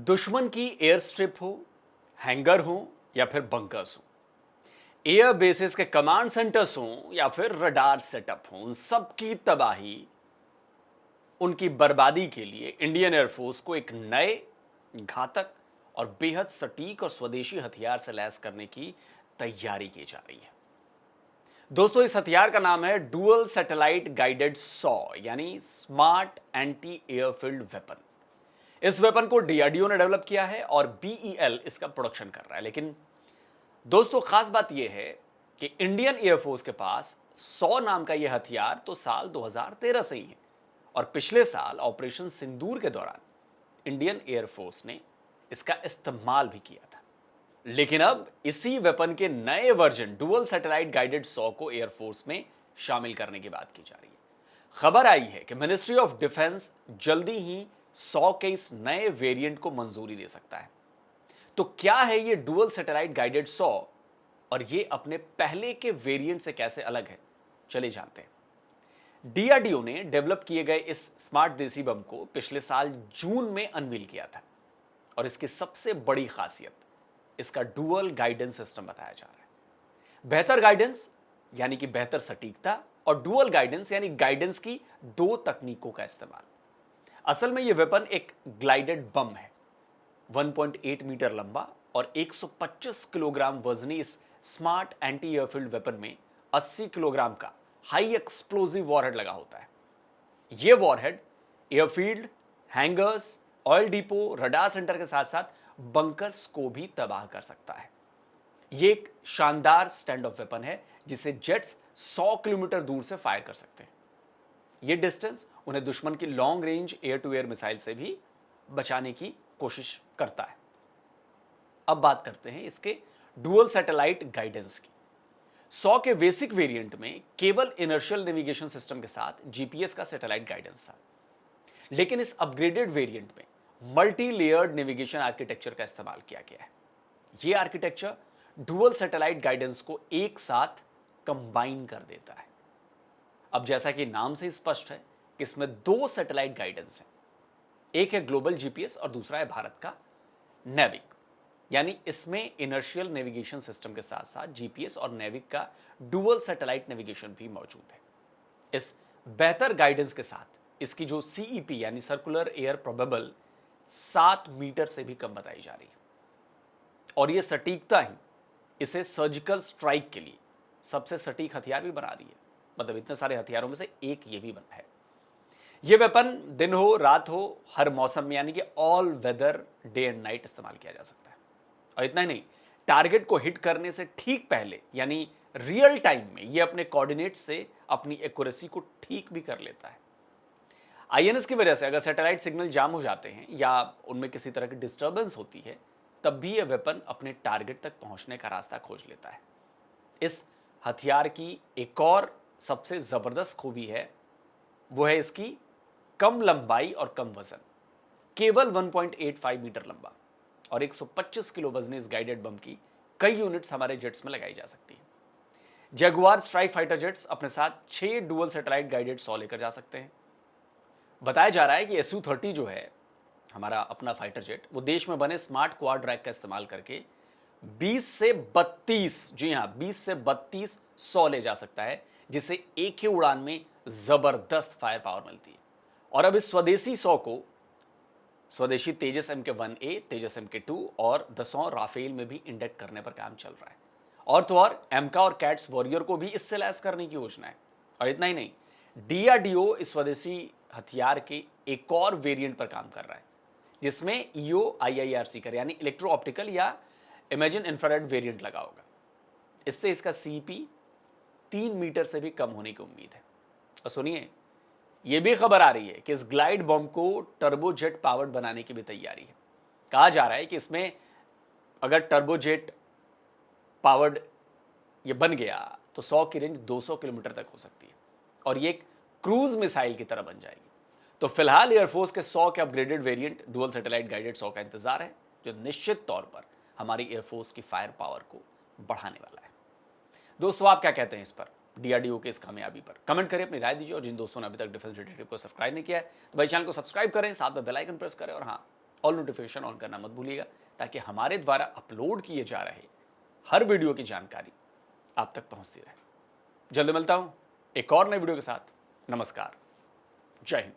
दुश्मन की air strip हो, हैंगर हो या फिर बंकर्स हो, एयर बेसिस के कमांड सेंटर्स हो या फिर रडार सेटअप हो, उन सबकी तबाही, उनकी बर्बादी के लिए इंडियन एयरफोर्स को एक नए, घातक और बेहद सटीक और स्वदेशी हथियार से लैस करने की तैयारी की जा रही है। दोस्तों, इस हथियार का नाम है डुअल सैटेलाइट गाइडेड सॉ यानी स्मार्ट एंटी एयरफील्ड वेपन। इस वेपन को डीआरडीओ ने डेवलप किया है और बीईएल इसका प्रोडक्शन कर रहा है। लेकिन दोस्तों, खास बात यह है कि इंडियन एयरफोर्स के पास 100 नाम का यह हथियार तो साल 2013 से ही है और पिछले साल ऑपरेशन सिंदूर के दौरान इंडियन एयरफोर्स ने इसका इस्तेमाल भी किया था। लेकिन अब इसी वेपन के नए version dual satellite guided saw को एयरफोर्स में शामिल करने की बात की जा रही है। खबर आई है कि मिनिस्ट्री ऑफ डिफेंस जल्दी ही 100 के इस नए वेरिएंट को मंजूरी दे सकता है। तो क्या है ये डुअल सैटेलाइट गाइडेड सॉ और ये अपने पहले के वेरिएंट से कैसे अलग है, चले जानते हैं। डीआरडीओ ने डेवलप किए गए इस स्मार्ट देसी बम को पिछले साल जून में अनवील किया था और इसकी सबसे बड़ी खासियत इसका डुअल गाइडेंस सिस्टम बताया जा रहा है। बेहतर गाइडेंस यानी कि बेहतर सटीकता और डुअल गाइडेंस यानी गाइडेंस की दो तकनीकों का इस्तेमाल। असल में यह वेपन एक ग्लाइडेड बम है, 1.8 मीटर लंबा और 125 किलोग्राम वजनी इस स्मार्ट एंटी एयरफील्ड वेपन में 80 किलोग्राम का हाई एक्सप्लोजिव वॉरहेड लगा होता है। यह warhead airfield, hangers, oil depot, radar centre के साथ साथ बंकर्स को भी तबाह कर सकता है। यह एक शानदार स्टैंड ऑफ वेपन है जिसे जेट्स 100 किलोमीटर दूर से फायर कर सकते हैं। यह डिस्टेंस उन्हें दुश्मन की long range air to air missile से भी बचाने की कोशिश करता है। अब बात करते हैं इसके डुअल सैटेलाइट गाइडेंस की। 100 के बेसिक वेरिएंट में केवल इनर्शियल नेविगेशन सिस्टम के साथ जीपीएस का सैटेलाइट गाइडेंस था, लेकिन इस अपग्रेडेड वेरिएंट में मल्टी लेयर्ड नेविगेशन आर्किटेक्चर का इस्तेमाल किया गया है। यह आर्किटेक्चर डुअल सैटेलाइट गाइडेंस को एक साथ कंबाइन कर देता है। अब जैसा कि नाम से स्पष्ट है कि इसमें दो सैटेलाइट गाइडेंस हैं, एक है ग्लोबल जीपीएस और दूसरा है भारत का नेविक। यानी इसमें इनर्शियल नेविगेशन सिस्टम के साथ साथ जीपीएस और नेविक का डुअल सैटेलाइट नेविगेशन भी मौजूद है। इस बेहतर गाइडेंस के साथ इसकी जो सीईपी यानी सर्कुलर एयर प्रोबेबल 7 मीटर से भी कम बताई जा रही है और यह सटीकता ही इसे सर्जिकल स्ट्राइक के लिए सबसे सटीक हथियार भी बना रही है। मतलब इतने सारे हथियारों में से एक ये भी है। यह वेपन दिन हो रात हो हर मौसम में यानी कि all weather day and night इस्तेमाल किया जा सकता है। और इतना ही नहीं, टारगेट को हिट करने से ठीक पहले यानी रियल टाइम में यह अपने कोऑर्डिनेट से अपनी एक्यूरेसी को ठीक भी कर लेता है। आईएनएस की वजह से अगर सैटेलाइट सिग्नल जाम हो जाते हैं या उनमें किसी तरह की डिस्टर्बेंस होती है, तब भी यह वेपन अपने टारगेट तक पहुंचने का रास्ता खोज लेता है। इस हथियार की एक और सबसे जबरदस्त खूबी है, वो है इसकी कम लंबाई और कम वजन। केवल 1.85 मीटर लंबा और 125 किलो वजनी इस गाइडेड बम की कई यूनिट्स हमारे जेट्स में लगाई जा सकती है। जगुआर स्ट्राइक फाइटर जेट्स अपने साथ 6 डुअल सैटेलाइट गाइडेड सॉ लेकर जा सकते हैं। बताया जा रहा है कि SU-30 जो है हमारा अपना फाइटर जेट, वो देश में बने स्मार्ट क्वाड रैक का इस्तेमाल करके 20 से 32, जी हां 20 से 32 सॉ ले जा सकता है, जिसे एक ही उड़ान में जबरदस्त फायर पावर मिलती है। और अब इस स्वदेशी सॉ को स्वदेशी तेजस MK-1A, तेजस MK-2 और दसौं राफेल में भी इंडेक्ट करने पर काम चल रहा है। और तो और एमका और कैट्स वॉरियर को भी इससे लैस करने की योजना है। और इतना ही नहीं, डीआरडीओ इस स्वदेशी हथियार के एक और वेरिएंट पर काम कर रहा है जिसमें ईओ IIRC कर यानी इलेक्ट्रो ऑप्टिकल या इमेजिन इंफ्रारेड वेरिएंट लगा होगा। इससे इसका सीपी 3 मीटर से भी कम होने की उम्मीद है। और सुनिए, यह भी खबर आ रही है कि इस ग्लाइड बम को टर्बोजेट पावर्ड बनाने की भी तैयारी है। कहा जा रहा है कि इसमें अगर टर्बोजेट पावर्ड ये बन गया तो 100 की रेंज 200 किलोमीटर तक हो सकती है और ये एक क्रूज मिसाइल की तरह बन जाएगी। तो फिलहाल एयरफोर्स के 100 के upgraded variant dual satellite guided saw का इंतजार है, जो निश्चित तौर पर हमारी एयरफोर्स की फायर पावर को बढ़ाने वाला है। दोस्तों, आप क्या कहते हैं इस पर, डीआरडीओ के इस कामयाबी पर? कमेंट करें, अपनी राय दीजिए और जिन दोस्तों ने अभी तक डिफेंस डिटेक्टिव को सब्सक्राइब नहीं किया है तो भाई चैनल को सब्सक्राइब करें, साथ में बेल आइकन प्रेस करें और हाँ, ऑल नोटिफिकेशन ऑन करना मत भूलिएगा, ताकि हमारे द्वारा अपलोड किए जा रहे हर वीडियो की जानकारी आप तक पहुंचती रहे। जल्द मिलता हूं एक और नए वीडियो के साथ। नमस्कार, जय हिंद।